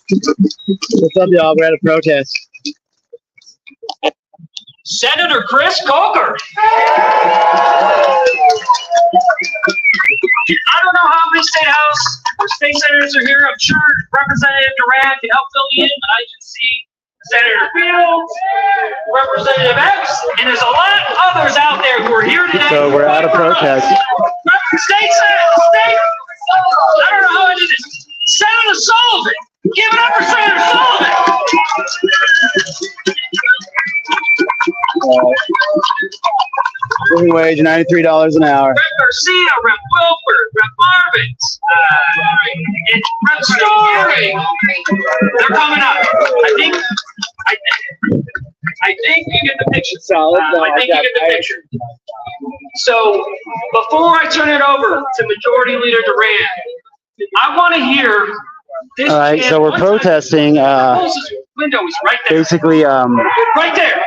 What's up, y'all? We're at a protest. Senator Chris Coker. I don't know how many state senators are here. I'm sure Representative Durant can help fill me in, but I can see Senator Fields, Representative Epps, and there's a lot of others out there who are here today. So we're at a protest. State Senator, I don't know how I did this. Senator Sullivan. Give it up for Senator Sullivan. Living wage, $93 an hour. Rep Garcia, Rep Wilford, Rep Marvin, and Rep Story. They're coming up. I think you get the picture. Solid. I think you get the picture. So before I turn it over to Majority Leader Durant, I want to hear this. All right, so we're protesting. Window is right there. Basically, Right there.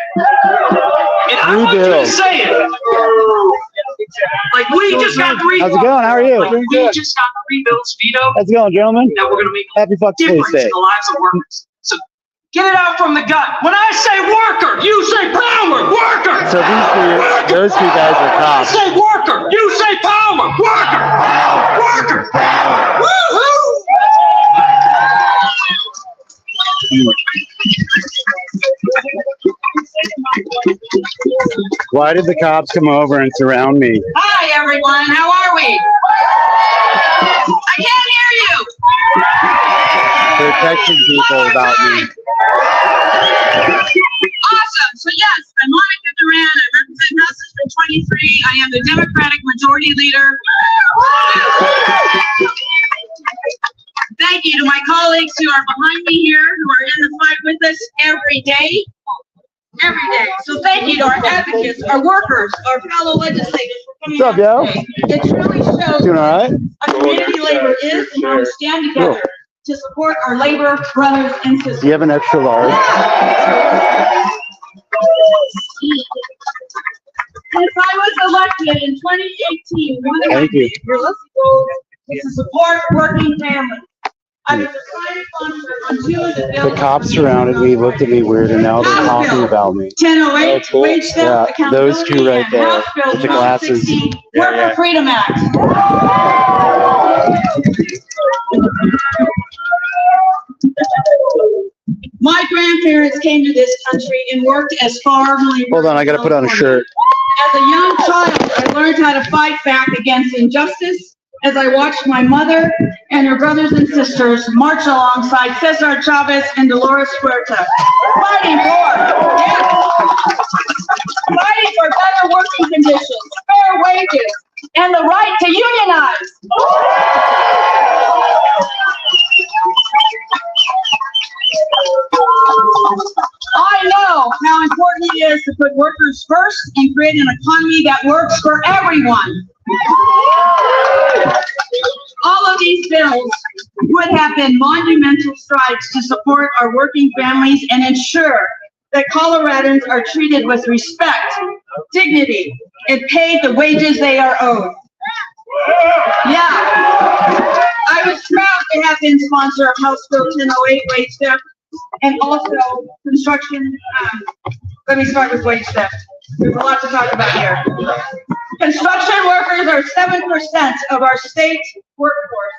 And I want you to say it. Like we just got three. How's it going? How are you? Like we just got three bills vetoed. How's it going, gentlemen? That we're going to make Happy Fox difference Day. in the lives of workers. So get it out from the gut. When I say worker, you say power. Worker. So those two guys are I cops. say worker, you say power. Worker. Worker. Woo-hoo! Why did the cops come over and surround me? Hi, everyone. How are we? I can't hear you. They're texting people about me. Awesome. So, yes, I'm Monica Durant. I represent House District 23. I am the Democratic Majority Leader. Thank you to my colleagues who are behind me here, who are in the fight with us every day. Every day. So thank you to our advocates, our workers, our fellow legislators for coming What's up, yo? out today. It truly shows Doing all right? what community labor is and how we stand together to support our labor brothers and sisters. Do you have an extra large? Since I was elected in 2018, one of my Thank you. favorite goals is to support working families. I was a private sponsor on two of the bills. The cops surrounded me, looked at me weird, and now they're talking about me. 1008, cool. wage theft, Yeah, those two right accountability, there and House Bill with the glasses. 1260, Yeah, Worker yeah. Freedom Act. My grandparents came to this country and worked as farm laborers. Hold on, I gotta put on a shirt. As a young child, I learned how to fight back against injustice as I watched my mother and her brothers and sisters march alongside Cesar Chavez and Dolores Huerta, fighting for better working conditions, fair wages, and the right to unionize. I know how important it is to put workers first and create an economy that works for everyone. All of these bills would have been monumental strides to support our working families and ensure that Coloradans are treated with respect, dignity, and paid the wages they are owed. Yeah, I was proud to have been sponsor of House Bill 1008 wage theft and also construction. Let me start with wage theft. There's a lot to talk about here. Construction workers are 7% of our state workforce,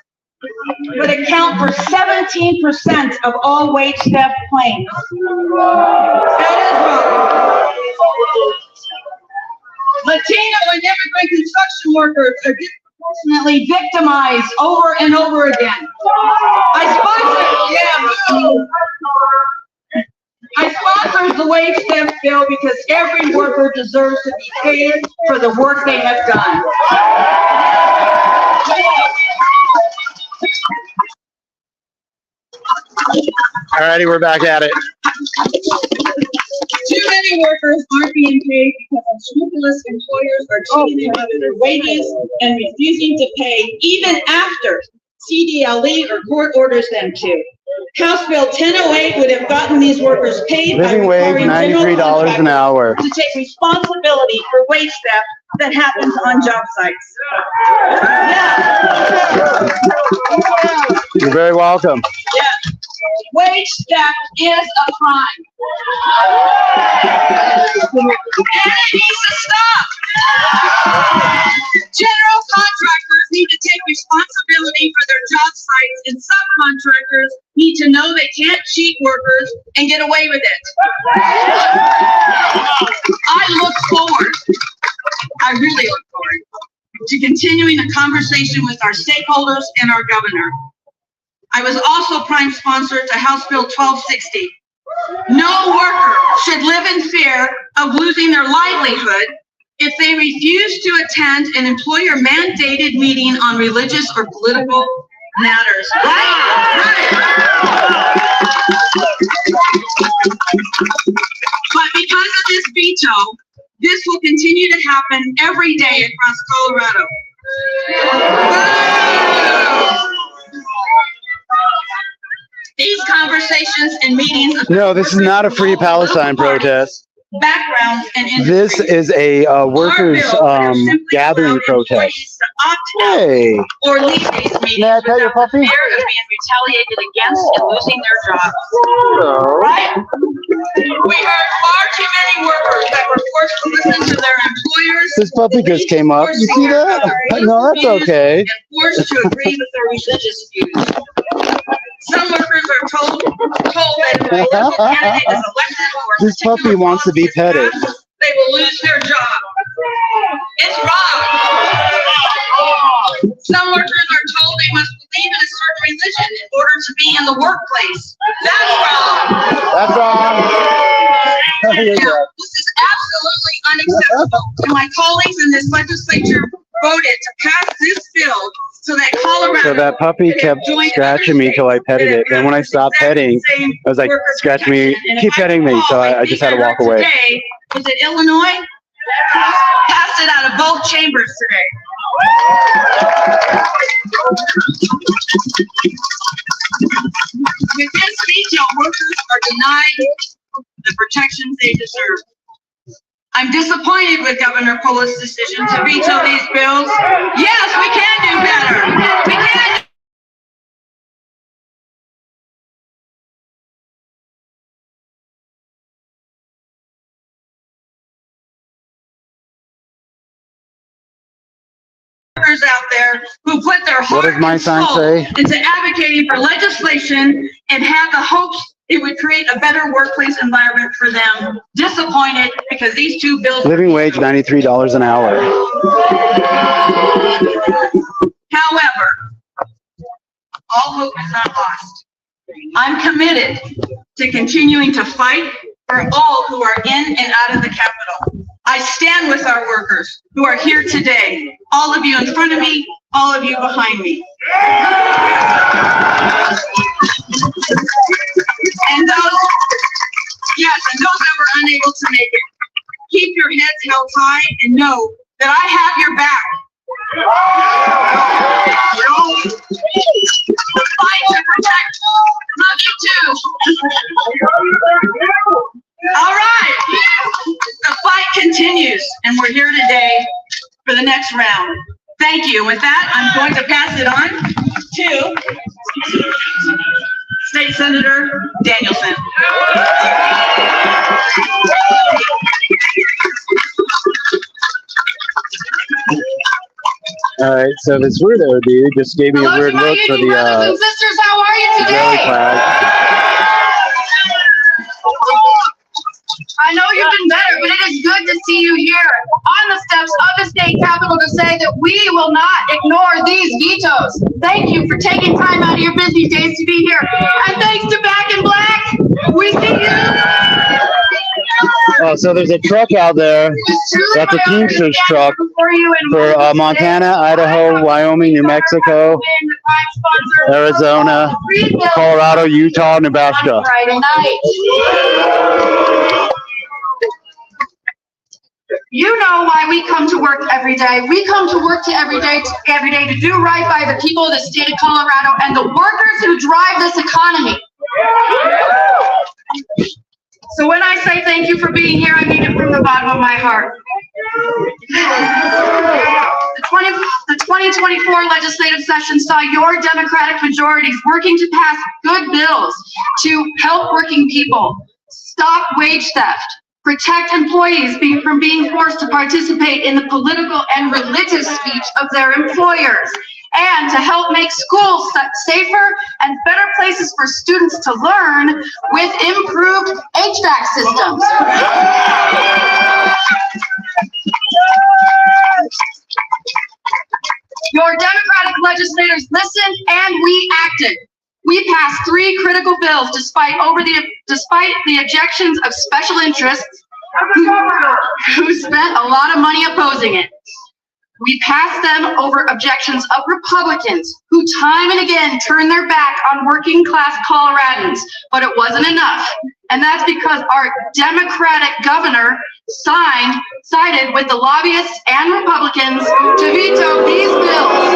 but account for 17% of all wage theft claims. That is wrong. Latino and immigrant construction workers are disproportionately victimized over and over again. I sponsored the wage theft bill because every worker deserves to be paid for the work they have done. Alrighty, we're back at it. Too many workers aren't being paid because unscrupulous employers are cheating them out of their wages and refusing to pay even after CDLE or court orders them to. House Bill 1008 would have gotten these workers paid by Living wage, requiring general $93 an hour. to take responsibility for wage theft that happens on job sites. Yeah. You're very welcome. Yeah. Wage theft is a crime. And it needs to stop. General contractors need to take responsibility for their job sites, and subcontractors need to know they can't cheat workers and get away with it. I really look forward to continuing the conversation with our stakeholders and our governor. I was also prime sponsor to House Bill 1260. No worker should live in fear of losing their livelihood if they refuse to attend an employer-mandated meeting on religious or political matters. Right. But because of this veto, this will continue to happen every day across Colorado. These conversations and meetings. No, this is not a Free Palestine protest. Backgrounds and This is a workers gathering protest. Hey, Or leave these meetings may I pet your without the puppy? fear of being retaliated against and losing their jobs. Right? We heard far too many workers that were forced to listen to their employers. This puppy just came up. You see that? No, that's okay. And forced to agree with their religious views. Some workers are told that if a political candidate is elected or a This puppy particular wants to be policy is petted. passed, they will lose their job. It's wrong. Some workers are told they must believe in a certain religion in order to be in the workplace. That's wrong. That's wrong. Now, this is absolutely unacceptable. And my colleagues in this legislature voted to pass this bill so that Colorado. So that puppy kept scratching me till I petted it. Then when I stopped petting, I was like, scratch me, keep petting me. So I just had to walk away. Today, was it Illinois? Passed it out of both chambers today. With this veto, workers are denied the protections they deserve. I'm disappointed with Governor Polis' decision to veto these bills. Yes, we can do better. We can. Workers out there who put their What does heart my and sign soul say? into advocating for legislation and had the hopes it would create a better workplace environment for them. Disappointed because these two bills. Living wage, $93 an hour. However, all hope is not lost. I'm committed to continuing to fight for all who are in and out of the Capitol. I stand with our workers who are here today, all of you in front of me, all of you behind me. And those that were unable to make it, keep your heads held high and know that I have your back. Fight to protect. Love you too. All right. The fight continues, and we're here today for the next round. Thank you. With that, I'm going to pass it on to State Senator Danielson. All right, so this weirdo dude just gave me a weird look for the brothers and sisters, how are you jelly today? flag. I know you've been better, but it is good to see you here on the steps of the state capitol to say that we will not ignore these vetoes. Thank you for taking time out of your busy days to be here. And thanks to Back in Black, we see you. Oh, so there's a truck out there. That's a Teamsters truck for Montana, Idaho, Wyoming, New Mexico, Arizona, Colorado, Utah, Nebraska. Friday night. You know why we come to work every day. We come to work every day to do right by the people of the state of Colorado and the workers who drive this economy. So when I say thank you for being here, I mean it from the bottom of my heart. The 2024 legislative session saw your Democratic majorities working to pass good bills to help working people, stop wage theft, protect employees from being forced to participate in the political and religious speech of their employers, and to help make schools safer and better places for students to learn with improved HVAC systems. Your Democratic legislators listened and we acted. We passed 3 critical bills despite the objections of special interests who spent a lot of money opposing it. We passed them over objections of Republicans who time and again turned their back on working class Coloradans, but it wasn't enough. And that's because our Democratic governor sided with the lobbyists and Republicans to veto these bills.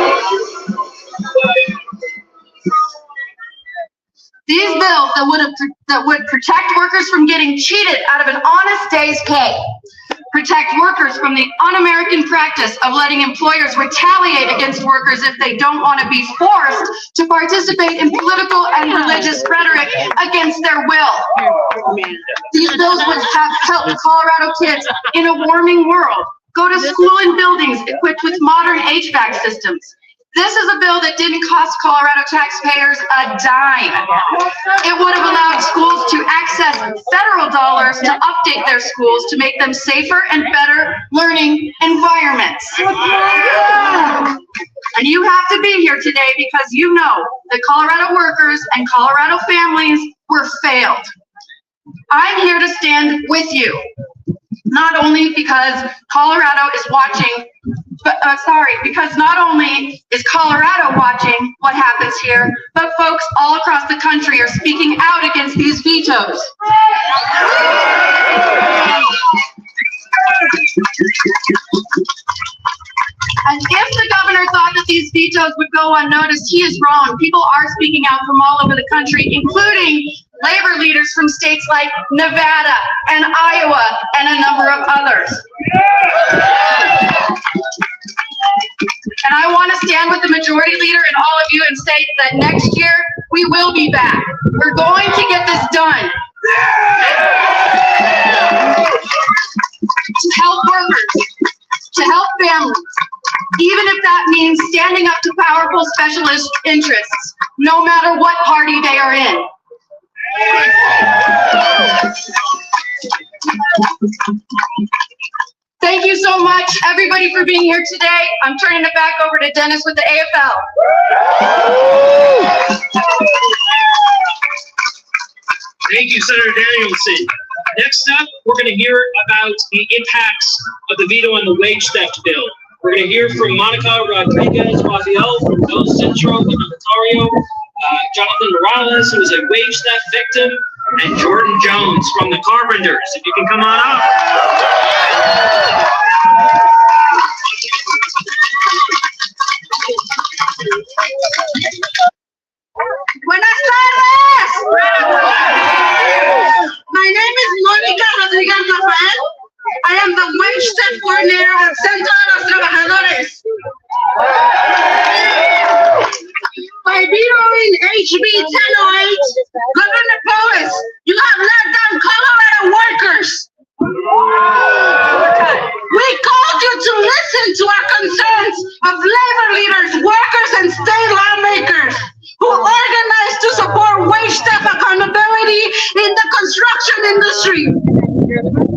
These bills that would protect workers from getting cheated out of an honest day's pay, protect workers from the un-American practice of letting employers retaliate against workers if they don't want to be forced to participate in political and religious rhetoric against their will. These bills would have helped Colorado kids in a warming world go to school in buildings equipped with modern HVAC systems. This is a bill that didn't cost Colorado taxpayers a dime. It would have allowed schools to access federal dollars to update their schools to make them safer and better learning environments. And you have to be here today because you know that Colorado workers and Colorado families were failed. I'm here to stand with you, not only because Colorado is watching, because not only is Colorado watching what happens here, but folks all across the country are speaking out against these vetoes. And if the governor thought that these vetoes would go unnoticed, he is wrong. People are speaking out from all over the country, including labor leaders from states like Nevada and Iowa and a number of others. And I want to stand with the majority leader and all of you and say that next year we will be back. We're going to get this done. To help workers, to help families, even if that means standing up to powerful specialist interests, no matter what party they are in. Thank you so much, everybody, for being here today. I'm turning it back over to Dennis with the AFL. Thank you, Senator Danielson. Next up, we're going to hear about the impacts of the veto on the wage theft bill. We're going to hear from Monica Rodriguez-Raziel from El Centro in Ontario, Jonathan Morales, who is a wage theft victim, and Jordan Jones from the Carpenters. If you can come on up. Buenas tardes. My name is Mónica Rodríguez Rafael. I am the wage theft coordinator at Centro de los Trabajadores. By vetoing HB 1008, Governor Polis, you have let down Colorado workers. We called you to listen to our concerns of labor leaders, workers, and state lawmakers who organized to support wage theft accountability in the construction industry.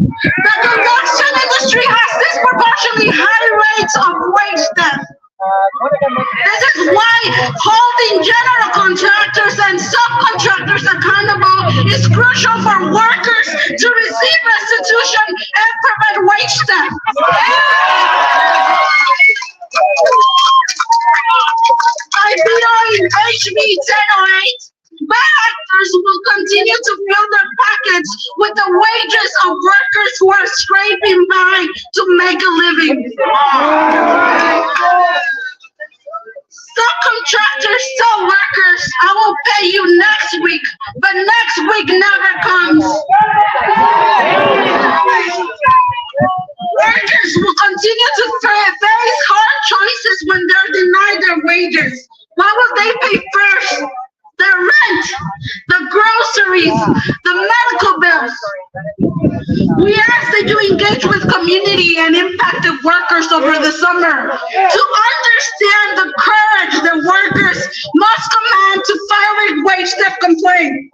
The construction industry has disproportionately high rates of wage theft. This is why holding general contractors and subcontractors accountable is crucial for workers to receive restitution and prevent wage theft. By vetoing HB 1008, bad actors will continue to fill their pockets with the wages of workers who are scraping by to make a living. Subcontractors tell workers, I will pay you next week, but next week never comes. Workers will continue to face hard choices businesses when they're denied their wages? What will they pay first? Their rent, the groceries, the medical bills. We ask that you engage with community and impacted workers over the summer to understand the courage that workers must command to file a wage theft complaint.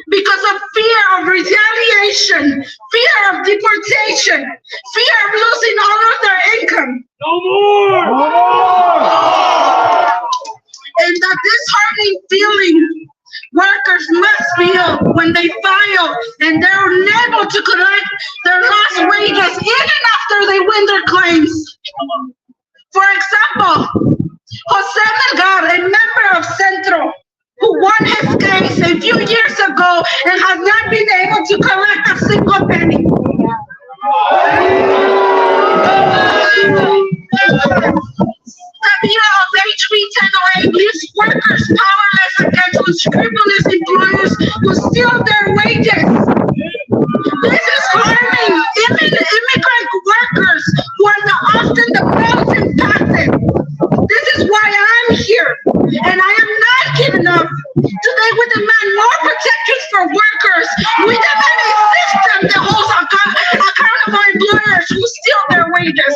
Because of fear of retaliation, fear of deportation, fear of losing all of their income. No more! And that disheartening feeling workers must feel when they file and they're unable to collect their lost wages even after they win their claims. For example, Jose Melgar, a member of Centro, who won his case a few years ago and has not been able to collect a single penny. The view of HB 1008 leaves workers powerless against unscrupulous employers who steal their wages. This is harming immigrant workers who are often the most impacted. This is why I'm here, and I am not giving up. Today we demand more protections for workers. We demand a system that holds accountable employers who steal their wages.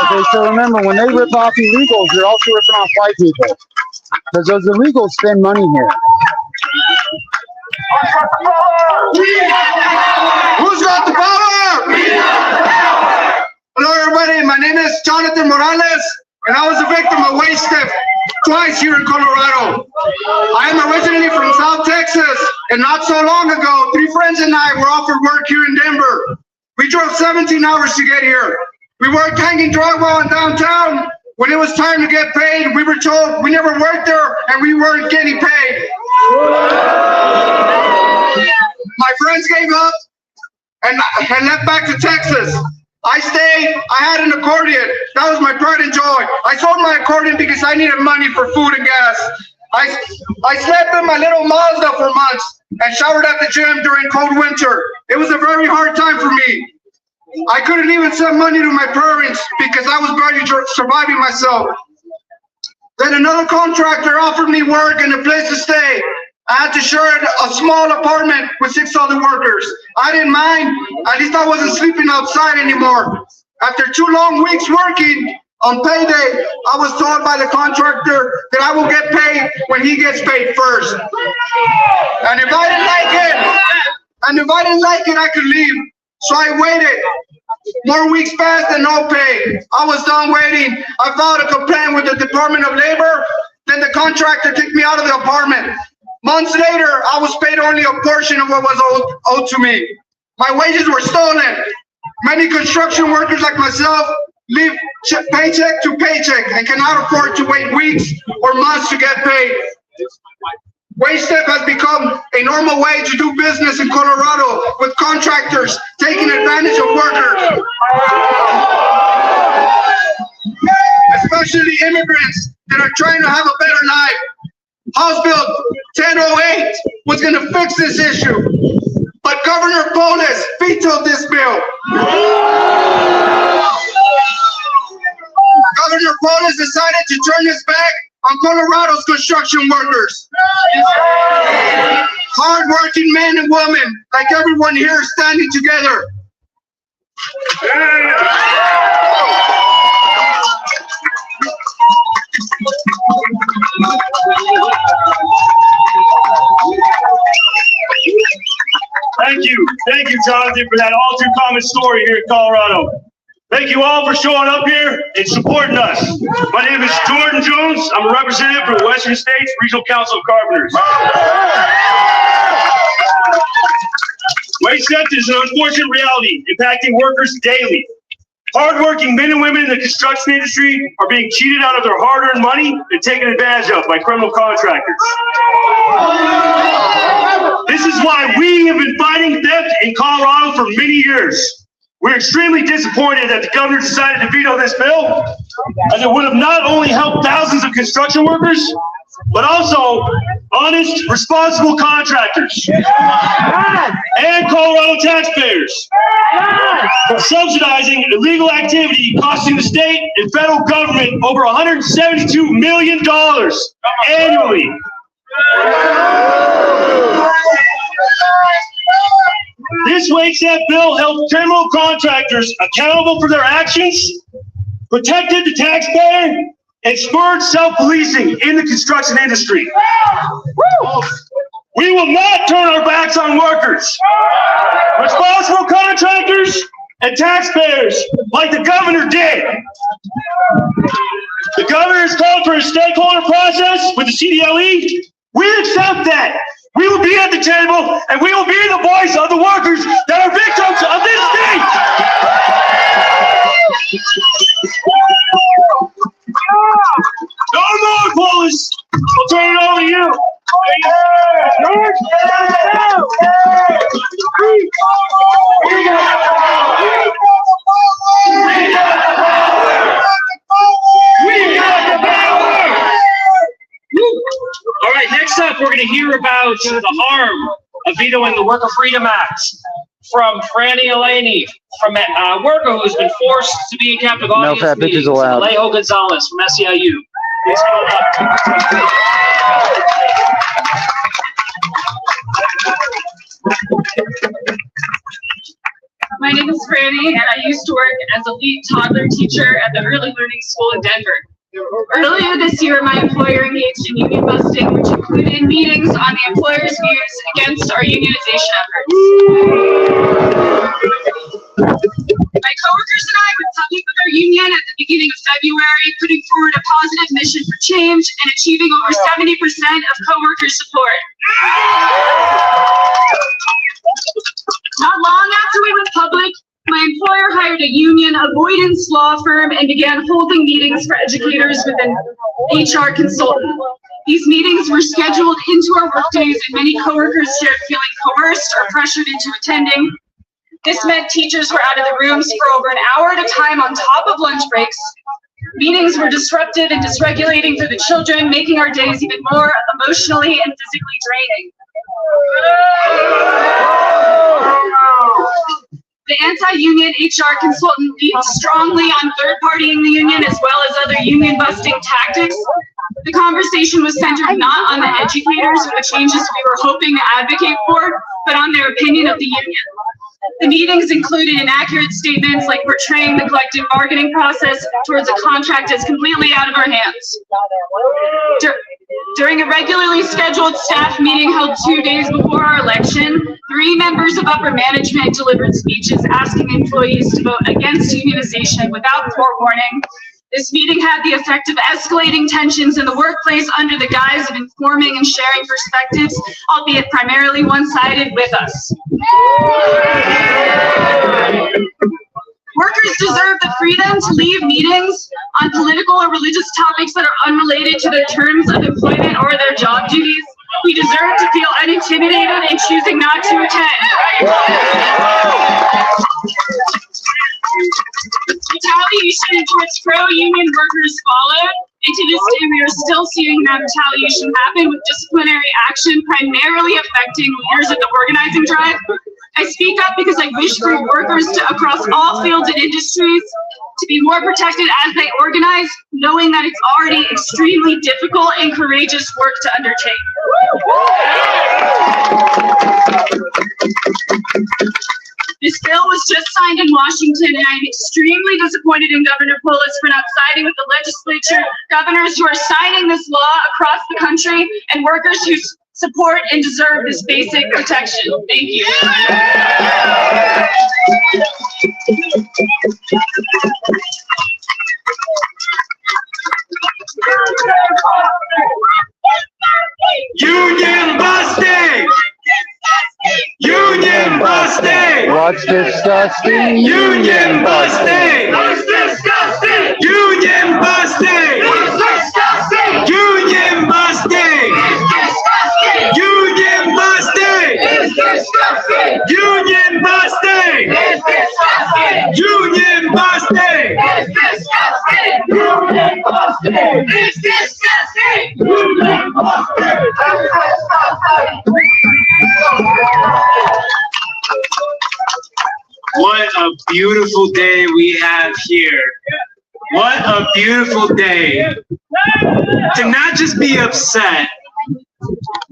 Okay, so remember, when they rip off illegals, they're also ripping off white people. Because those illegals spend money here. Who's got the power? Hello, everybody. My name is Jonathan Morales, and I was a victim of wage theft twice here in Colorado. I am originally from South Texas, and not so long ago, 3 friends and I were offered work here in Denver. We drove 17 hours to get here. We worked hanging drywall in downtown. When it was time to get paid, we were told we never worked there and we weren't getting paid. My friends gave up and left back to Texas. I stayed. I had an accordion. That was my pride and joy. I sold my accordion because I needed money for food and gas. I slept in my little Mazda for months and showered at the gym during cold winter. It was a very hard time for me. I couldn't even send money to my parents because I was barely surviving myself. Then another contractor offered me work and a place to stay. I had to share a small apartment with 6 other workers. I didn't mind. At least I wasn't sleeping outside anymore. After 2 long weeks working, on payday, I was told by the contractor that I will get paid when he gets paid first. And if I didn't like it, I could leave. So I waited. More weeks passed and no pay. I was done waiting. I filed a complaint with the Department of Labor. Then the contractor kicked me out of the apartment. Months later, I was paid only a portion of what was owed to me. My wages were stolen. Many construction workers like myself live paycheck to paycheck and cannot afford to wait weeks or months to get paid. Wage theft has become a normal way to do business in Colorado, with contractors taking advantage of workers. Especially immigrants that are trying to have a better life. House Bill 1008 was going to fix this issue, but Governor Polis vetoed this bill. Governor Polis decided to turn his back on Colorado's construction workers. Hard-working men and women, like everyone here, standing together. Thank you, Jonathan, for that all too common story here in Colorado. Thank you all for showing up here and supporting us. My name is Jordan Jones. I'm a representative for the Western States Regional Council of Carpenters. Wage theft is an unfortunate reality impacting workers daily. Hardworking men and women in the construction industry are being cheated out of their hard-earned money and taken advantage of by criminal contractors. This is why we have been fighting theft in Colorado for many years. We're extremely disappointed that the governor decided to veto this bill, as it would have not only helped thousands of construction workers, but also honest, responsible contractors and Colorado taxpayers for subsidizing illegal activity costing the state and federal government over $172 million annually. This wage theft bill held criminal contractors accountable for their actions, protected the taxpayer, and spurred self-policing in the construction industry. We will not turn our backs on workers, responsible contractors, and taxpayers like the governor did. The governor has called for a stakeholder process with the CDLE. We accept that. We will be at the table, and we will be the voice of the workers that are victims of this state. No more, Wallace. I'll turn it over to you. All right, next up, we're going to hear about the harm of vetoing the Worker Freedom Act from Franny Elaney, from a worker who's been forced to be in captive audience fat bitches meetings, allowed. Alejo Gonzalez from SEIU. Please come up. My name is Franny, and I used to work as a lead toddler teacher at the Early Learning School in Denver. Earlier this year, my employer engaged in union busting, which included meetings on the employer's views against our unionization efforts. My coworkers and I were public with our union at the beginning of February, putting forward a positive mission for change and achieving over 70% of coworker support. Not long after we went public, my employer hired a union avoidance law firm and began holding meetings for educators with an HR consultant. These meetings were scheduled into our workdays, and many coworkers shared feeling coerced or pressured into attending. This meant teachers were out of the rooms for over an hour at a time on top of lunch breaks. Meetings were disruptive and dysregulating for the children, making our days even more emotionally and physically draining. The anti-union HR consultant leaned strongly on third-partying the union as well as other union-busting tactics. The conversation was centered not on the educators or the changes we were hoping to advocate for, but on their opinion of the union. The meetings included inaccurate statements like portraying the collective bargaining process towards a contract as completely out of our hands. During a regularly scheduled staff meeting held 2 days before our election, 3 members of upper management delivered speeches asking employees to vote against unionization without forewarning. This meeting had the effect of escalating tensions in the workplace under the guise of informing and sharing perspectives, albeit primarily one-sided with us. Workers deserve the freedom to leave meetings on political or religious topics that are unrelated to their terms of employment or their job duties. We deserve to feel unintimidated in choosing not to attend. Retaliation towards pro-union workers followed, and to this day we are still seeing that retaliation happen with disciplinary action primarily affecting leaders of the organizing drive. I speak up because I wish for workers across all fields and industries to be more protected as they organize, knowing that it's already extremely difficult and courageous work to undertake. This bill was just signed in Washington, and I'm extremely disappointed in Governor Polis for not siding with the legislature, governors who are signing this law across the country, and workers who support and deserve this basic protection. Thank you. Union busting! Union busting! What's disgusting? Union busting! What's disgusting? Union busting! What's disgusting? Union busting! Union busting! It's disgusting! Union busting! It's disgusting! Union busting! It's disgusting! Union busting! It's disgusting! Union busting! a beautiful day we have here. What a beautiful day. To not just be upset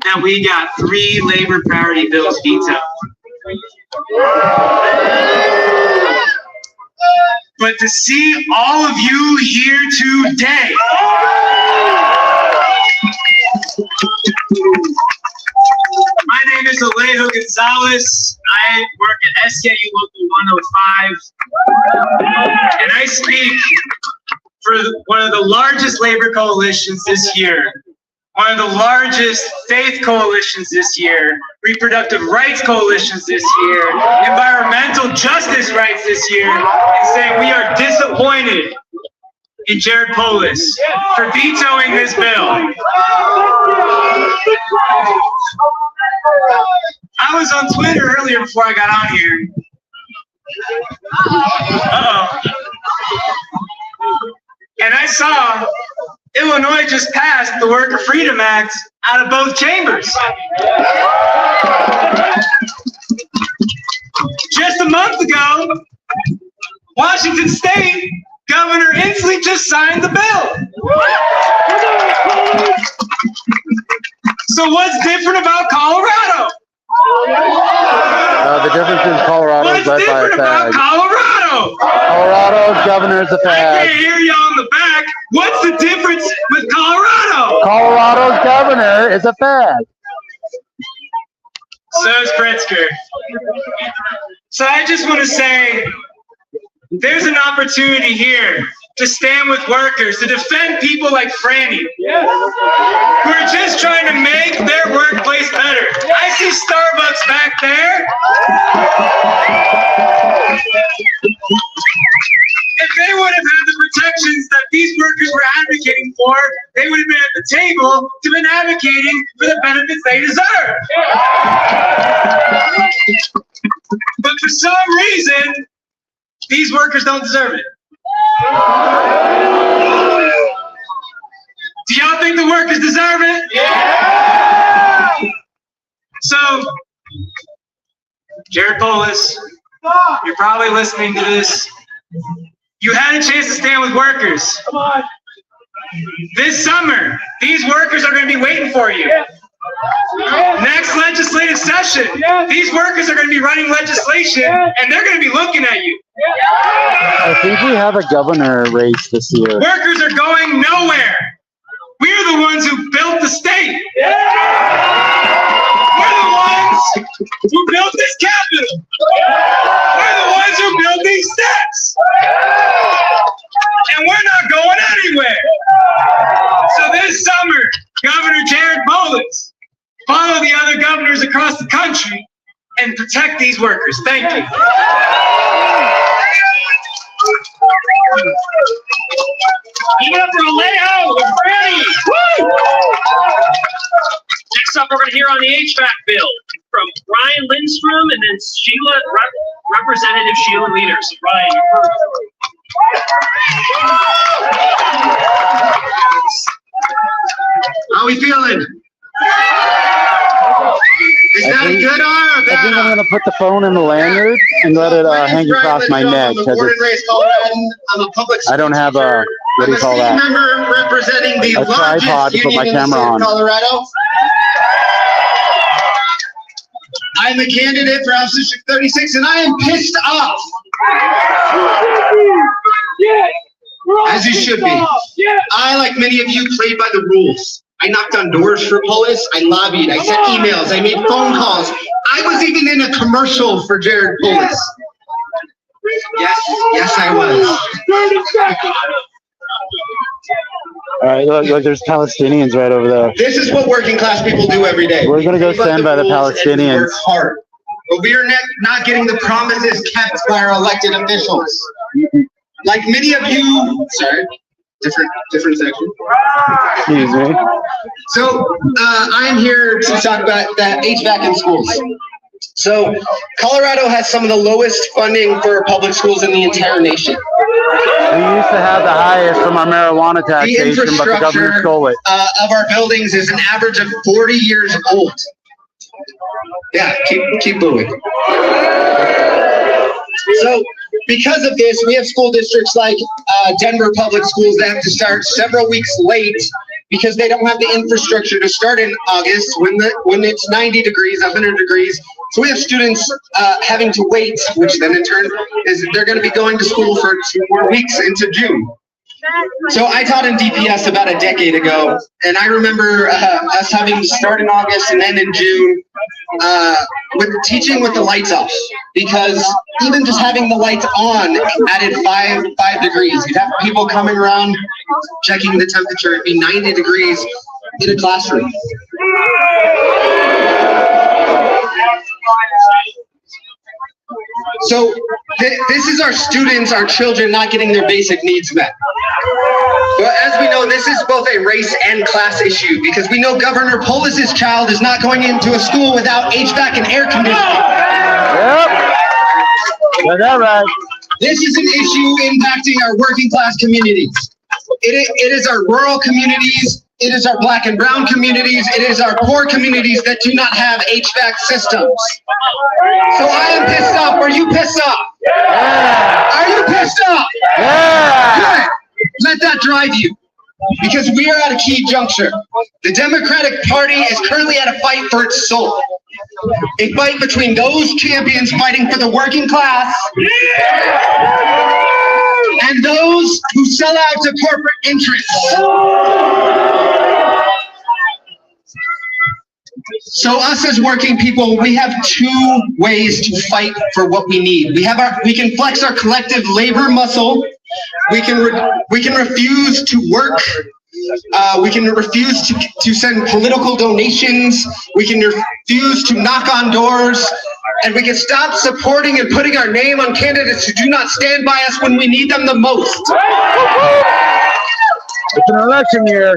that we got 3 labor priority bills vetoed, but to see all of you here today. My name is Alejo Gonzalez. I work at SKU Local 105, and I speak for one of the largest labor coalitions this year, one of the largest faith coalitions this year, reproductive rights coalitions this year, environmental justice rights this year, and saying we are disappointed in Jared Polis for vetoing this bill. I was on Twitter earlier before I got on here. And I saw Illinois just passed the Worker Freedom Act out of both chambers. Just a month ago, Washington State Governor Inslee just signed the bill. So what's different about Colorado? The difference is Colorado is What's led by a different about fag. Colorado? Colorado's governor is a I can't fag. hear y'all in the back. What's the difference with Colorado? Colorado's governor is a fag. So is Pritzker. So I just want to say, there's an opportunity here to stand with workers, to defend people like Franny, who are just trying to make their workplace better. I see Starbucks back there. If they would have had the protections that these workers were advocating for, they would have been at the table to been advocating for the benefits they deserve. But for some reason, these workers don't deserve it. Do y'all think the workers deserve it? Yeah! So, Jared Polis, you're probably listening to this. You had a chance to stand with workers. This summer, these workers are going to be waiting for you. Next legislative session, these workers are going to be running legislation, and they're going to be looking at you. I think we have a governor race this year. Workers are going nowhere. We're the ones who built the state. We're the ones who built this Capitol. We're the ones who built these steps. And we're not going anywhere. So this summer, Governor Jared Polis, follow the other governors across the country and protect these workers. Thank you. Give it up for Alejo with Franny. Next up, we're going to hear on the HVAC bill from Ryan Lindstrom and then Representative Sheila Leader. So Ryan, you're first. How we feeling? Is that a good or a I bad think I'm arm? gonna put the phone in the lanyard and let it hang across my neck. I'm a 'cause born and raised Coloradan. I'm a public I don't have a, teacher. what do you call I'm a that? state member representing the A tripod largest to put my union in the camera state on. of Colorado. I'm a candidate for House District 36, and I am pissed off. As you should be. I, like many of you, played by the rules. I knocked on doors for Polis. I lobbied. I sent emails. I made phone calls. I was even in a commercial for Jared Polis. Yes, I was. All right, look, there's Palestinians right over there. This is what working class people do every day. We're gonna go We play stand by the rules and we Palestinians. work hard. But we are not getting the promises kept by our elected officials. Like many of you, sorry, different section. Excuse me. So I'm here to talk about that HVAC in schools. So Colorado has some of the lowest funding for public schools in the entire nation. We used to have the highest from our marijuana The taxation, but the governor infrastructure stole it. of our buildings is an average of 40 years old. Yeah, keep moving. So because of this, we have school districts like Denver Public Schools that have to start several weeks late because they don't have the infrastructure to start in August when it's 90 degrees, 100 degrees. So we have students having to wait, which then in turn is they're going to be going to school for 2 more weeks into June. So I taught in DPS about a decade ago, and I remember us having to start in August and end in June with teaching with the lights off, because even just having the lights on added 5 degrees. You'd have people coming around checking the temperature. It'd be 90 degrees in a classroom. So this is our students, our children not getting their basic needs met. But as we know, this is both a race and class issue, because we know Governor Polis's child is not going into a school without HVAC and air conditioning. Yep. Got that right. This is an issue impacting our working class communities. It is our rural communities. It is our black and brown communities. It is our poor communities that do not have HVAC systems. So I am pissed off. Are you pissed off? Yeah. Are you pissed off? Yeah. Good. Let that drive you, because we are at a key juncture. The Democratic Party is currently at a fight for its soul. A fight between those champions fighting for the working class and those who sell out to corporate interests. So us as working people, we have 2 ways to fight for what we need. We can flex our collective labor muscle. We can refuse to work. We can refuse to send political donations. We can refuse to knock on doors. And we can stop supporting and putting our name on candidates who do not stand by us when we need them the most. It's an election year.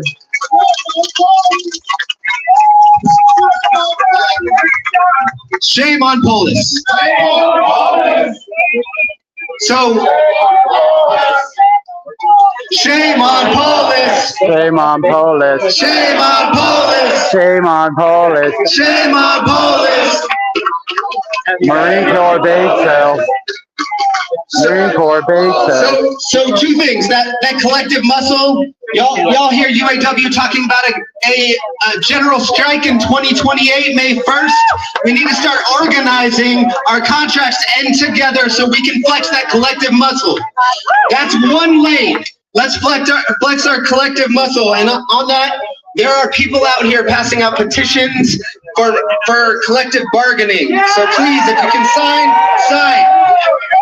Shame on Polis. So, shame on Polis. Shame on Polis. Shame on Polis. Shame on Polis. Shame on Polis. Marine Corps bait sale. Marine Corps bait sale. So 2 things. That collective muscle. Y'all hear UAW talking about a general strike in 2028, May 1st. We need to start organizing our contracts to end together so we can flex that collective muscle. That's one lane. Let's flex our collective muscle. And on that, there are people out here passing out petitions for collective bargaining. So please, if you can sign.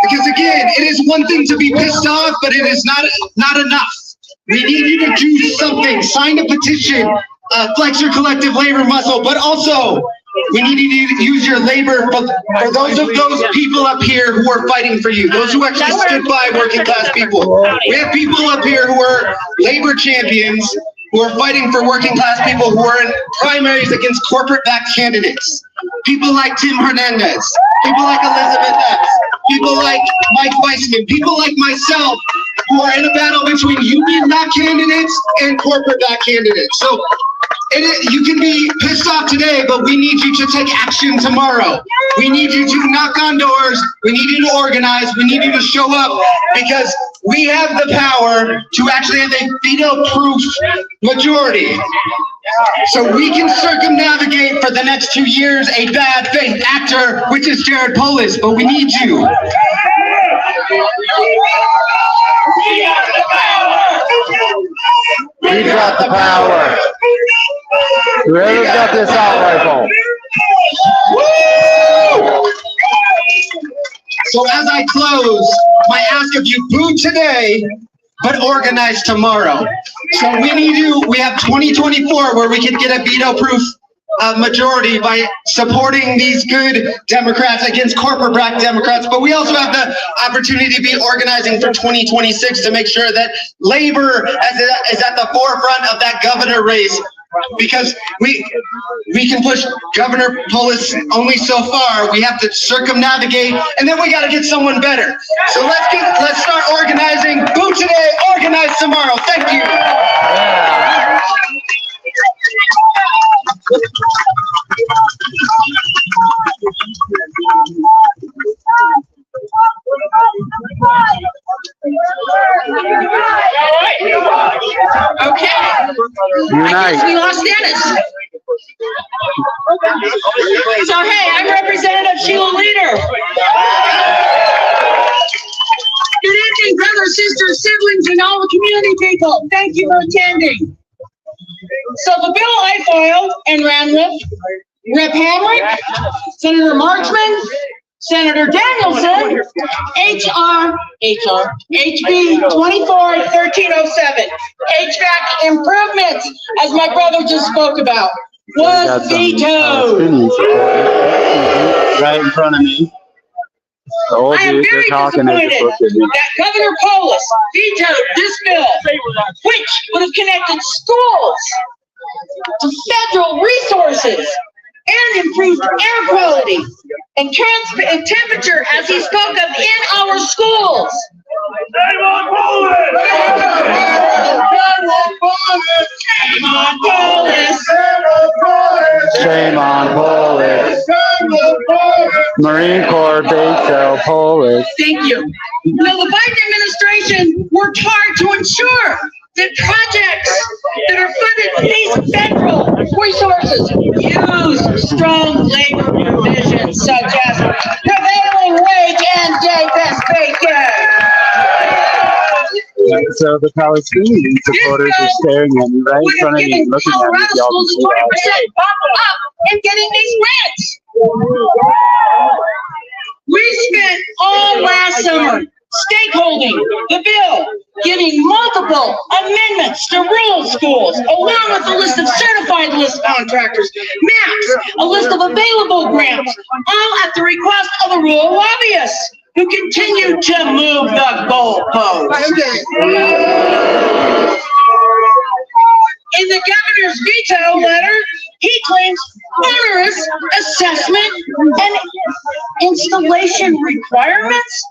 Because again, it is one thing to be pissed off, but it is not enough. We need you to do something. Sign a petition, flex your collective labor muscle, but also we need you to use your labor for those people up here who are fighting for you, those who actually stood by working class people. We have people up here who are labor champions, who are fighting for working class people, who are in primaries against corporate-backed candidates. People like Tim Hernandez, people like Elizabeth Epps, people like Mike Weissman, people like myself, who are in a battle between union-backed candidates and corporate-backed candidates. So you can be pissed off today, but we need you to take action tomorrow. We need you to knock on doors. We need you to organize. We need you to show up, because we have the power to actually have a veto-proof majority. So we can circumnavigate for the next 2 years a bad faith actor, which is Jared Polis, but we need you. We got the power. Whoever's got this assault rifle. Woo! So as I close, my ask of you, boo today, but organize tomorrow. So we need you. We have 2024 where we can get a veto-proof majority by supporting these good Democrats against corporate-backed Democrats. But we also have the opportunity to be organizing for 2026 to make sure that labor is at the forefront of that governor race. Because we can push Governor Polis only so far. We have to circumnavigate, and then we got to get someone better. So let's start organizing. Boo today, organize tomorrow. Thank you. Yeah. Unite. guess we lost Dennis. So hey, I'm Representative Sheila Leader. Good evening, brothers, sisters, siblings, and all the community people. Thank you for attending. So the bill I filed and ran with Rep. Hamrick, Senator Marchman, Senator Danielson, HB 24-1307, HVAC improvements, as my brother just spoke about, was vetoed. Right in front of me. The old I am dudes are very talking. They just disappointed looked at me. that Governor Polis vetoed this bill, which would have connected schools to federal resources and improved air quality and temperature, as he spoke of, in our schools. Shame on Polis! Shame on Polis! Shame on Polis. Marine Corps veto Polis. Thank you. Now, the Biden administration worked hard to ensure that projects that are funded with these federal resources use strong labor provisions such as prevailing wage and day-best bacon. So the Palestinian supporters are staring at me right in front of me, looking at me. Colorado Y'all schools can is see 20% bump up in getting these grants. We spent all last summer stakeholding the bill, giving multiple amendments to rural schools, along with a list of certified list contractors, maps, a list of available grants, all at the request of the rural lobbyists, who continue to move the goalposts. In the governor's veto letter, he claims onerous assessment and installation requirements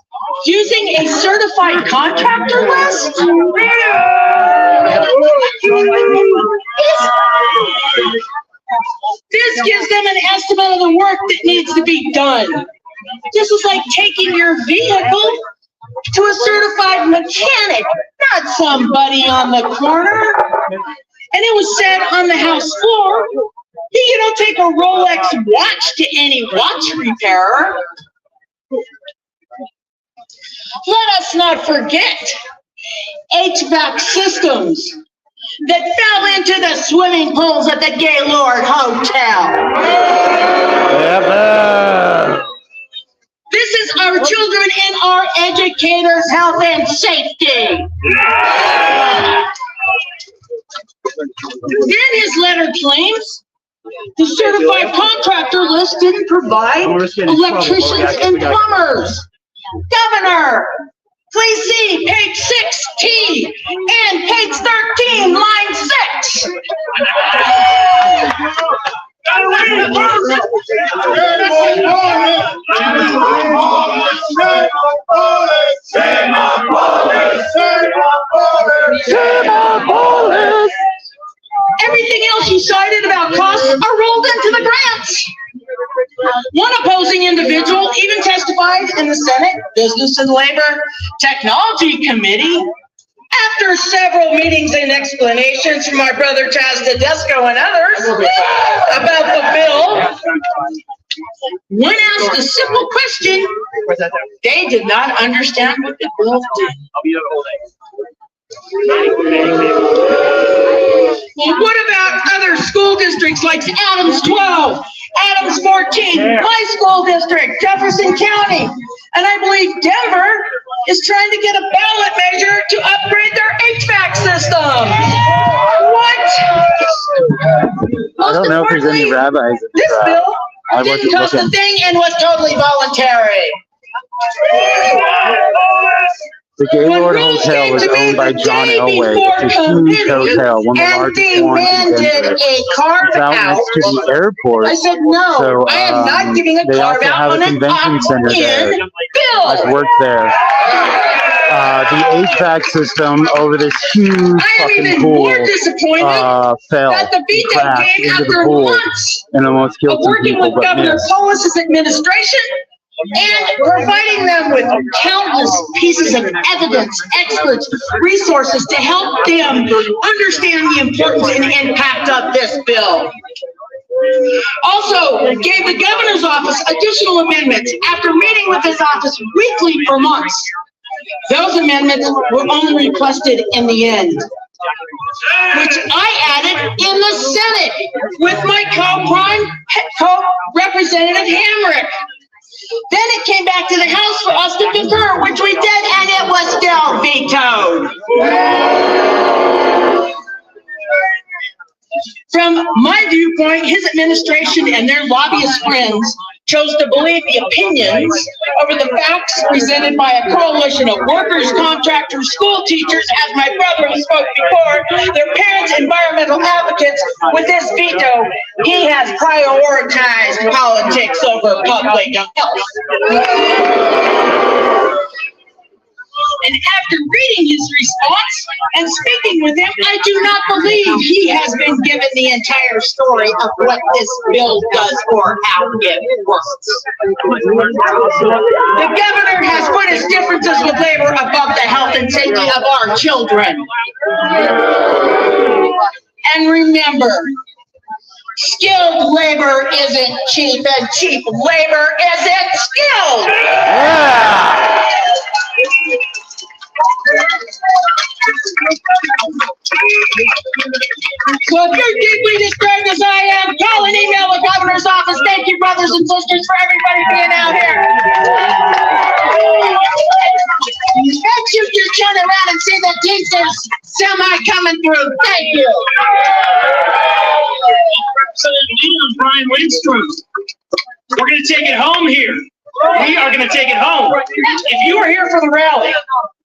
using a certified contractor list. This gives them an estimate of the work that needs to be done. This is like taking your vehicle to a certified mechanic, not somebody on the corner. And it was said on the House floor, you don't take a Rolex watch to any watch repairer. Let us not forget HVAC systems that fell into the swimming pools at the Gaylord Hotel. This is our children and our educators' health and safety. Then his letter claims the certified contractor list didn't provide electricians and plumbers. Governor, please see page 6T and page 13, line 6. Everything else you cited about costs are rolled into the grants. One opposing individual even testified in the Senate Business and Labor Technology Committee after several meetings and explanations from my brother Chaz Tedesco and others about the bill. When asked a simple question, they did not understand what the bill did. Well, what about other school districts like Adams 12, Adams 14, my school district, Jefferson County, and I believe Denver is trying to get a ballot measure to upgrade their HVAC system. What? I don't know if there's any rabbis in This bill I didn't wasn't cost a looking. thing and was totally voluntary. The Gaylord Hotel was owned by John Elway. It's a huge hotel, one of the And largest ones in demanded Denver. a carve It's out out. next to the airport. I said, no, So, I am not giving a they carve also out have a on an convention center there. opt-in bill. I've worked there. The HVAC system over this huge I am fucking even pool more disappointed fell that the and veto crashed came into the after pool months and almost of killed some working people, with but Governor missed. Polis's administration and providing them with countless pieces of evidence, experts, resources to help them understand the importance and impact of this bill. Also, gave the governor's office additional amendments after meeting with his office weekly for months. Those amendments were only requested in the end, which I added in the Senate with my co-representative Hamrick. Then it came back to the House for us to defer, which we did, and it was still vetoed. From my viewpoint, his administration and their lobbyist friends chose to believe the opinions over the facts presented by a coalition of workers, contractors, school teachers, as my brother who spoke before, their parents, environmental advocates. With this veto, he has prioritized politics over public health. And after reading his response and speaking with him, I do not believe he has been given the entire story of what this bill does or how it works. The governor has put his differences with labor above the health and safety of our children. And remember, skilled labor isn't cheap, and cheap labor isn't skilled. Yeah. So if you're deeply disturbed as I am, call and email the governor's office. Thank you, brothers and sisters, for everybody being out here. Next, you just turn around and see the Teamsters semi coming through. Thank you. Representative Brian Lindstrom. We're going to take it home here. We are going to take it home. If you are here for the rally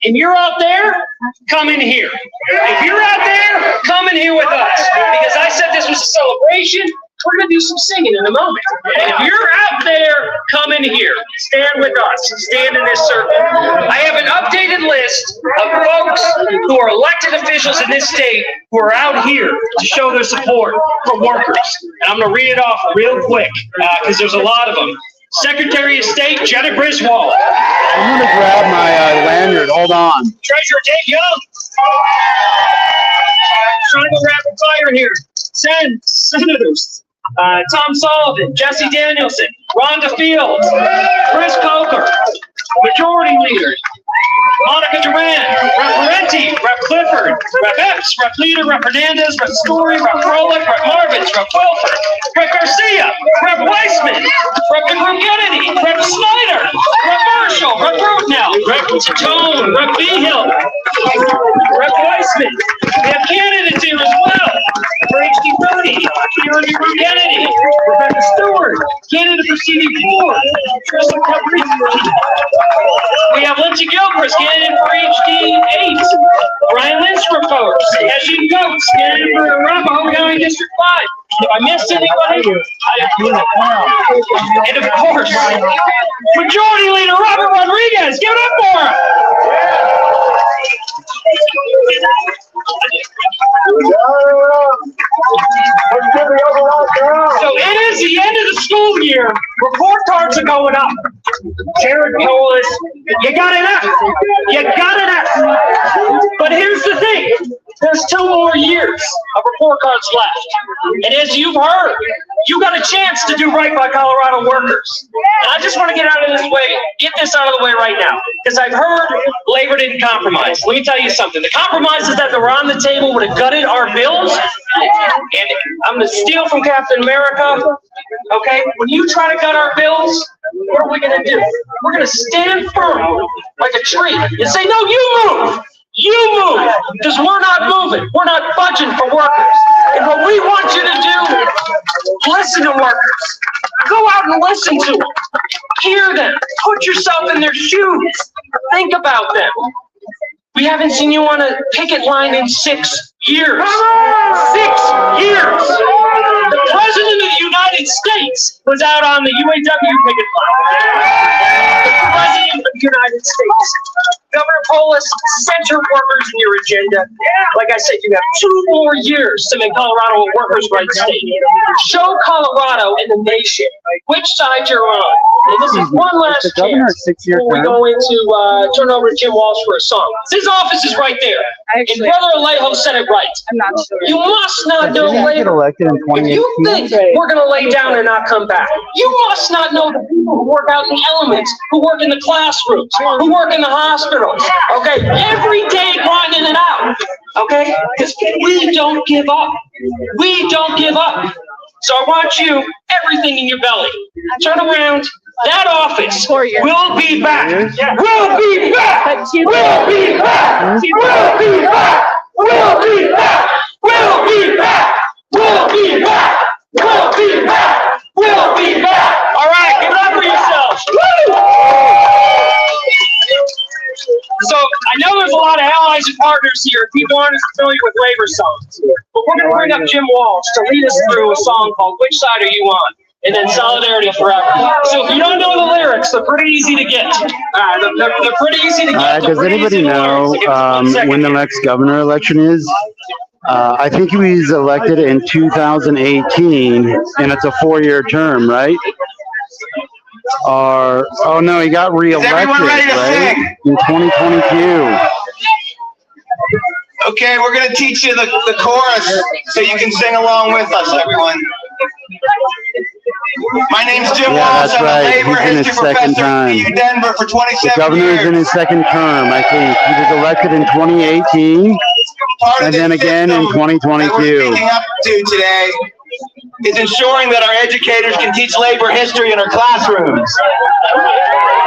and you're out there, come in here. If you're out there, come in here with us. Because I said this was a celebration. We're going to do some singing in a moment. And if you're out there, come in here. Stand with us. Stand in this circle. I have an updated list of folks who are elected officials in this state who are out here to show their support for workers. And I'm going to read it off real quick because there's a lot of them. Secretary of State, Jenna Griswold. I'm gonna grab my lanyard. Hold on. Treasurer Dave Young. Trying to go rapid fire here. Senators. Tom Sullivan, Jesse Danielson, Rhonda Fields, Chris Coker, Majority Leader, Monica Duran, Rep. Parenti, Rep. Clifford, Rep. Epps, Rep. Leader, Rep. Hernandez, Rep. Story, Rep. Froelich, Rep. Marvins, Rep. Wilford, Rep. Garcia, Rep. Weissman, Rep. DeGroot Kennedy, Rep. Snyder, Rep. Marshall, Rep. Rudnell, Rep. Tatone, Rep. Behill, Rep. Weissman. We have candidates here as well. For HD Brody, Karen DeGroot Kennedy, Rebecca Stewart, candidate for CD4, Tristan Caprici. We have Lindsay Gilchrist, candidate for HD8. Brian Lindstrom, folks. Ashton Coates, candidate for Arapahoe County District 5. If I missed anybody, and of course, Majority Leader Robert Rodriguez. Give it up for him. So it is the end of the school year. Report cards are going up. Jared Polis, you got an F. You got an F. But here's the thing. There's 2 more years of report cards left. And as you've heard, you got a chance to do right by Colorado workers. And I just want to get this out of the way right now. Because I've heard labor didn't compromise. Let me tell you something. The compromises that were on the table would have gutted our bills. And I'm going to steal from Captain America. Okay? When you try to gut our bills, what are we going to do? We're going to stand firm like a tree and say, no, you move. You move, because we're not moving. We're not budging for workers. And what we want you to do, listen to workers. Go out and listen to them. Hear them. Put yourself in their shoes. Think about them. We haven't seen you on a picket line in 6 years. 6 years. The President of the United States was out on the UAW picket line. The President of the United States. Governor Polis, center workers in your agenda. Like I said, you have 2 more years to make Colorado a workers' rights state. Show Colorado and the nation which side you're on. And this is one last The governor chance a 6-year before we term? go into turn over to Jim Walsh for a song. His office is right there. And Brother Alejo said it right. I'm not sure. You must not know Didn't he get labor. elected in If you 2018? think we're going to lay down and not come back, you must not know the people who work out in the elements, who work in the classrooms, who work in the hospitals, okay? Every day grinding it out, okay? Because we don't give up. We don't give up. So I want you, everything in your belly. Turn around. That office will be back. We'll be back. We'll be back. We'll be back. We'll be back. We'll be back. We'll be back. We'll be back. We'll be back. All right, give it up for yourselves. Woo! So I know there's a lot of allies and partners here. People aren't as familiar with labor songs, but we're going to bring up Jim Walsh to lead us through a song called "Which Side Are You On?" and then "Solidarity Forever." So if you don't know the lyrics, they're pretty easy to get. They're pretty easy to get. Does anybody know when the next governor election is? I think he was elected in 2018, and it's a 4-year term, right? Or, oh no, he got reelected, right? In 2022. Okay, we're gonna teach you the chorus so you can sing along with us, everyone. My name's Jim Yeah, Walsh. that's I'm right. a labor He's in his history second professor at time. CU Denver for The 27 governor years. is in his second term, I think. He was elected in 2018, Part of and this then again in system that 2022. we're speaking up to today is ensuring that our educators can teach labor history in our classrooms.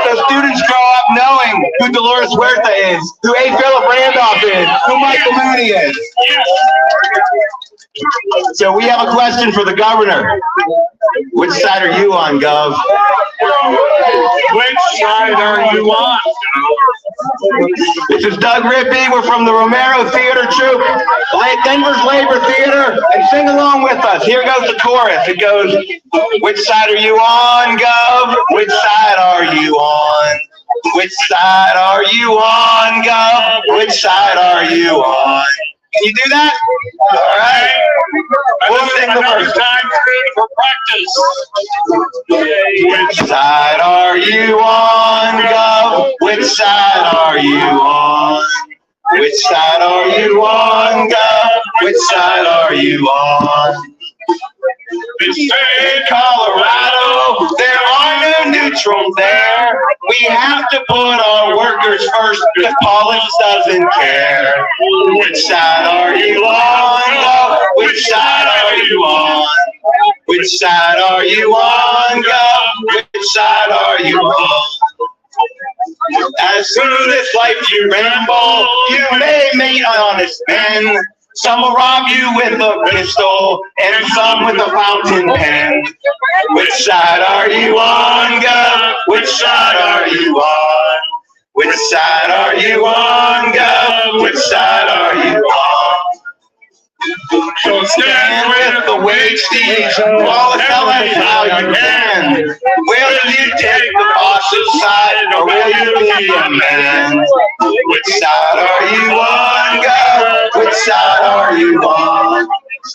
So students grow up knowing who Dolores Huerta is, who A. Philip Randolph is, who Michael Mooney is. So we have a question for the governor. Which side are you on, Gov? Which side are you on? This is Doug Rippey. We're from the Romero Theater Troupe, Denver's Labor Theater, and sing along with us. Here goes the chorus. It goes, which side are you on, Gov? Which side are you on? Which side are you on, Gov? Which side are you on? Can you do that? All right. We'll sing the first time for practice. Which side are you on, Gov? Which side are you on? Which side are you on, Gov? Which side are you on? In Colorado, there are no neutrals there. We have to put our workers first because politics doesn't care. Which side are you on, Gov? Which side are you on? Which side are you on, Gov? Which side are you on? As through this life you ramble, you may meet honest men. Some will rob you with a pistol, and some with a fountain pen. Which side are you on, Gov? Which side are you on? Which side are you on, Gov? Which side are you on? So stand with the wage thieves, all the fellas how you can. Will you take the boss's side, or will you be a man? Which side are you on, Gov? Which side are you on?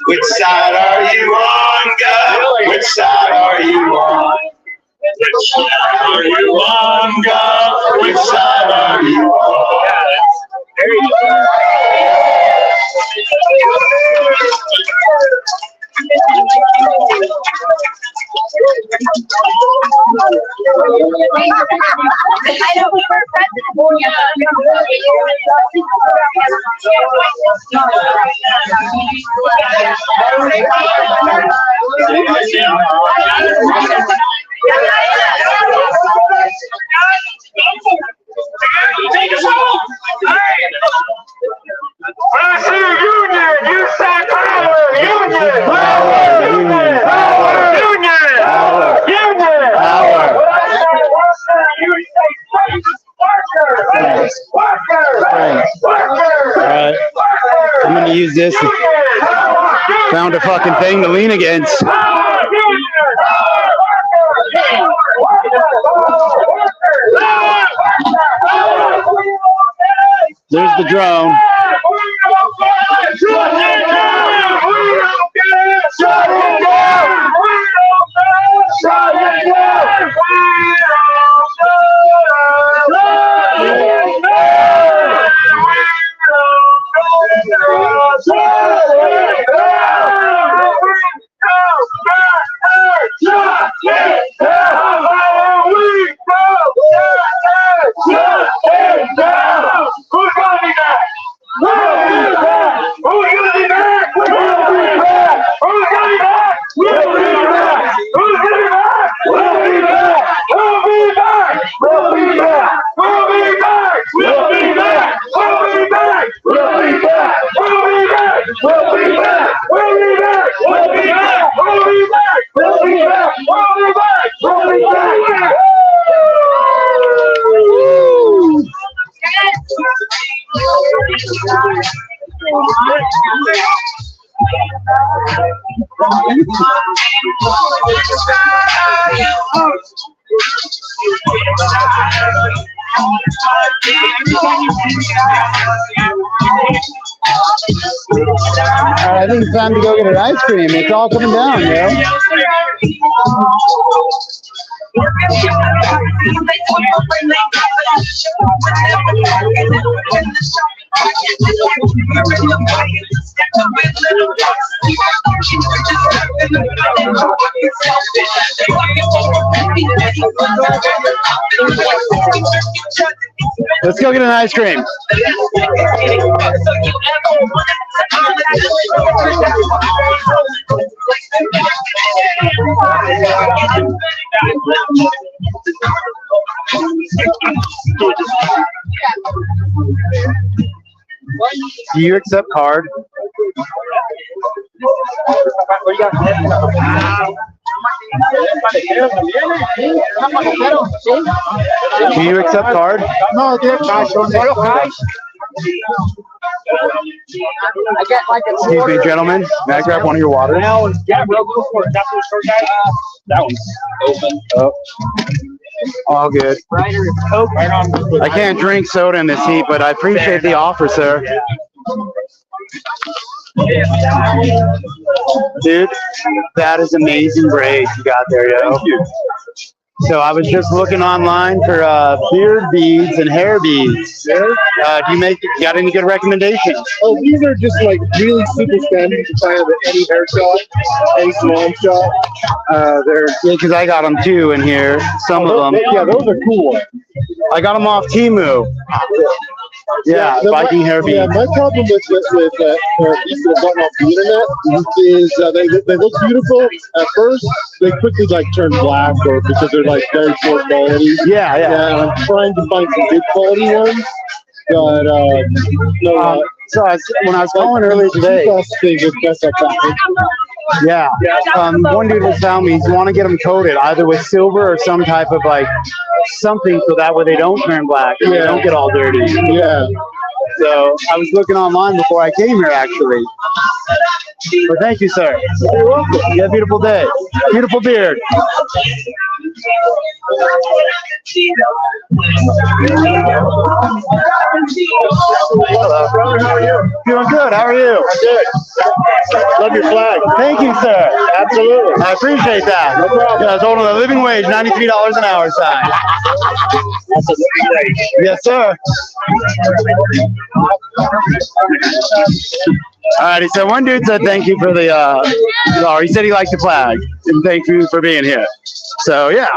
Which side are you on, Gov? Which side are you on? Which side are you on, Gov? Which side are you on? There you go. Take us home. When I say union, you say power. Union. Power. Union. Power. Union. Power. Union. Power. You say workers. Workers. Workers. Alright, I'm gonna use this. Found a fucking thing to lean against. There's the drone. I think it's time to go get an ice cream. It's all coming down, yo. Let's go get an ice cream. Do you accept card? Do you accept card? No, I get like a excuse me, gentlemen. May I grab one of your waters? Yeah, bro, go for it. That's what short guy. That one's open. Oh. All good. Right on. I can't drink soda in this heat, but I appreciate the offer, sir. Dude, that is amazing braids you got there, yo. So I was just looking online for beard beads and hair beads. Do you got any good recommendations? Oh, these are just like really super standard. You can find them at any hair shop, any salon shop. Because I got them too in here. Some of them. Yeah, those are cool ones. I got them off Temu. Yeah, Viking hair beads. Yeah, my problem with these that have gotten off the internet is they look beautiful at first. They quickly like turn black or because they're like very poor quality. Yeah. And I'm trying to find some good quality ones, but so when I was calling earlier today, yeah, one dude was telling me he's want to get them coated either with silver or some type of like something so that way they don't turn black and they don't get all dirty. Yeah. So I was looking online before I came here actually. But thank you, sir. You're welcome. You have a beautiful day. Beautiful beard. Hello. Brother, how are you? Doing good. How are you? I'm good. Love your flag. Thank you, sir. Absolutely. I appreciate that. No problem. Yeah, I was holding a living wage, $93 an hour sign. That's a sweet wage. Yes, sir. Alrighty, so one dude said thank you for the, he said he liked the flag, and thank you for being here. So, yeah.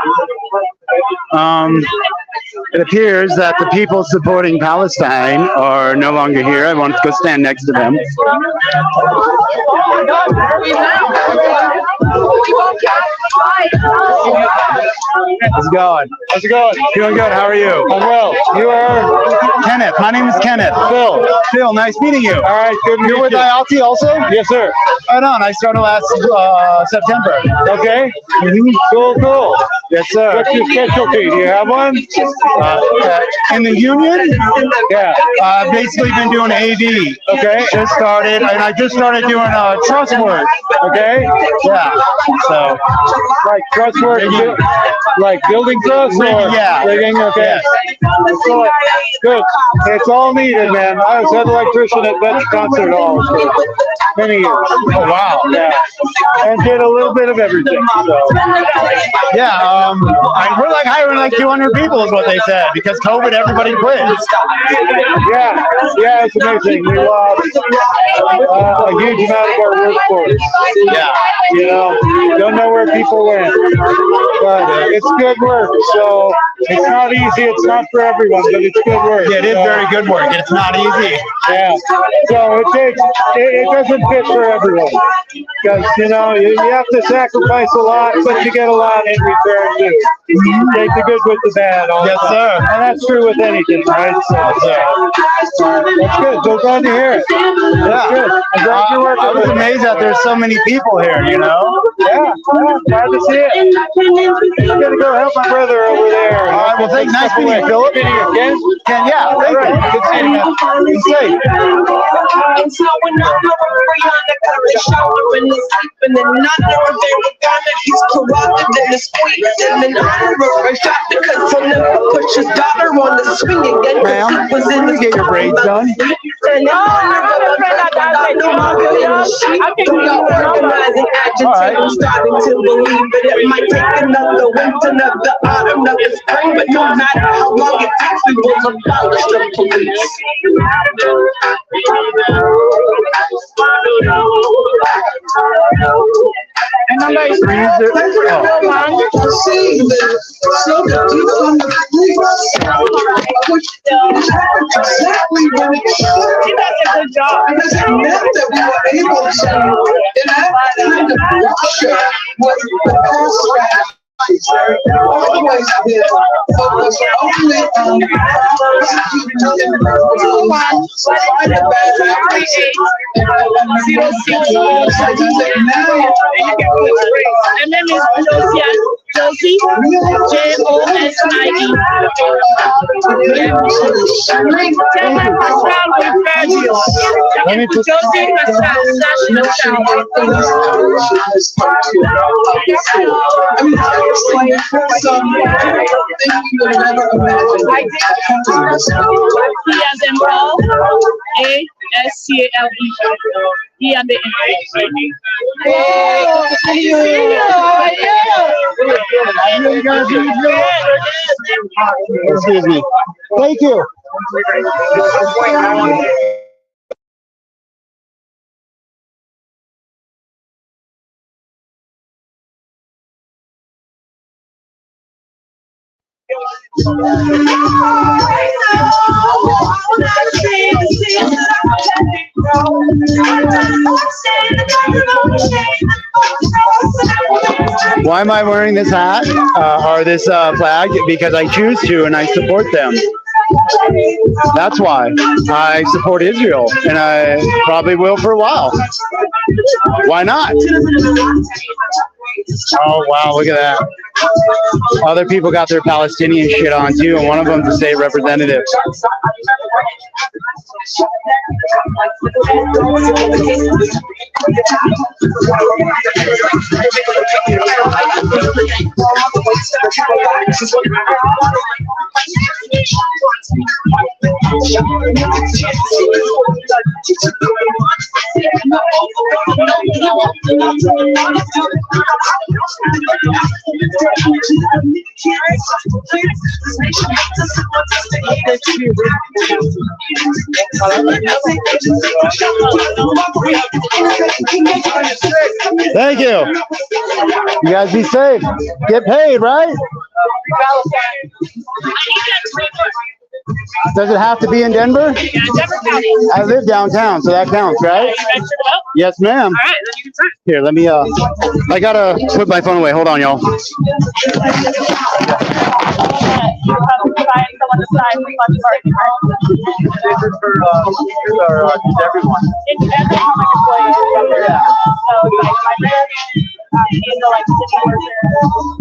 It appears that the people supporting Palestine are no longer here. I wanted to go stand next to them. How's it going? How's it going? Doing good. How are you? I'm well. You are? Kenneth. My name is Kenneth. Phil. Phil, nice meeting you. All right, good to meet you. You're with IALTI also? Yes, sir. Right on. I started last September. Okay. Cool. Yes, sir. What's your specialty? Do you have one? In the union? Yeah. I've basically been doing AV. Okay. Just started, and I just started doing trust work. Okay. Yeah. So. Like trust work, like building trust or rigging? Okay. Yeah. Good. It's all needed, man. I was head electrician at Vetch Concert Hall for many years. Oh, wow. Yeah. And did a little bit of everything. So. Yeah. We're like hiring like 200 people is what they said because COVID, everybody quit. Yeah, it's amazing. We lost a huge amount of our workforce. Yeah. You know, don't know where people went, but it's good work. So it's not easy. It's not for everyone, but it's good work. Yeah, it is very good work. It's not easy. Yeah. So it doesn't fit for everyone because, you know, you have to sacrifice a lot, but you get a lot in return too. Take the good with the bad. Yes, sir. And that's true with anything, right? So, that's good. So glad to hear it. Yeah, good. I was amazed that there's so many people here, you know? Yeah, glad to see it. I'm gonna go help my brother over there. All right, well, thanks. Nice meeting you, Philip. Ken? Ken, yeah, thank you. Good seeing you, man. Be safe. Ma'am, can you get your braids done? All right. I'm starting to believe that it might take another winter, another autumn, another spring, but no matter how long it takes, we will abolish the police. And I'm like, Exactly what it should. He does a good job. And it's that we were able to, in that kind of pressure, was the best always been focused only on And then Miss Josie, J-O-S-I-E. Let me put He as in Paul, A-S-C-A-L-E. He at the end. Excuse me. Thank you. Why am I wearing this hat or this flag? Because I choose to and I support them. That's why I support Israel, and I probably will for a while. Why not? Oh, wow, look at that. Other people got their Palestinian shit on too, and one of them's a state representative. Thank you. You guys be safe. Get paid, right? Does it have to be in Denver? Yeah, Denver County. I live downtown, so that counts, right? You registered up? Yes, ma'am. All right, then you can sign. Here, let me, I gotta put my phone away. Hold on, y'all. You have to provide someone to sign for fund party. This is for, everyone. It depends on how much employees you have there. So, like, my mayor, he's the, like, city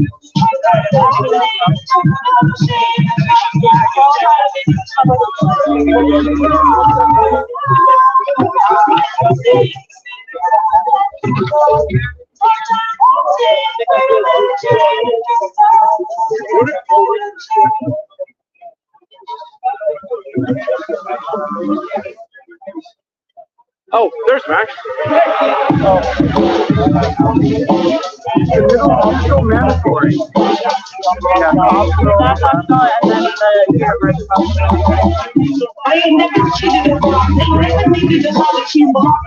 Oh, there's Max. Mandatory. That's optional, and then the I ain't never cheated. They never needed to know that you belong.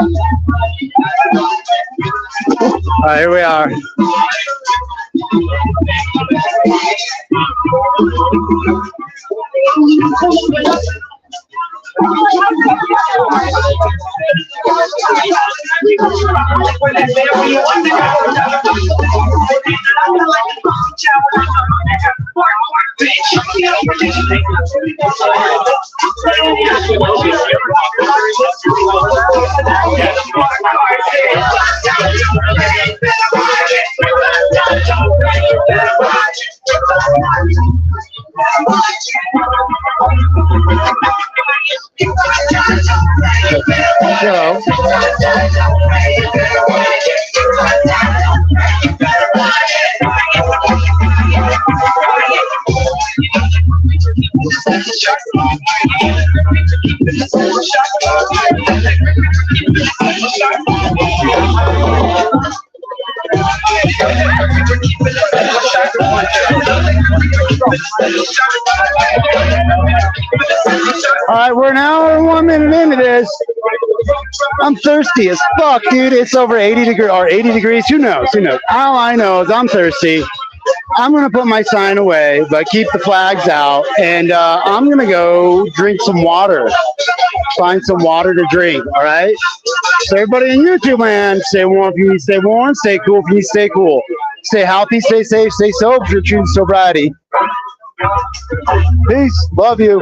All right, here we are. Hello. All right, we're an hour and 1 minute into this. I'm thirsty as fuck, dude. It's over 80 degrees. Who knows? All I know is I'm thirsty. I'm going to put my sign away, but keep the flags out. And I'm going to go drink some water. Find some water to drink, all right? So everybody in YouTube land, stay warm if you need to stay warm. Stay cool if you need to stay cool. Stay healthy, stay safe, stay sober if you're choosing sobriety. Peace. Love you.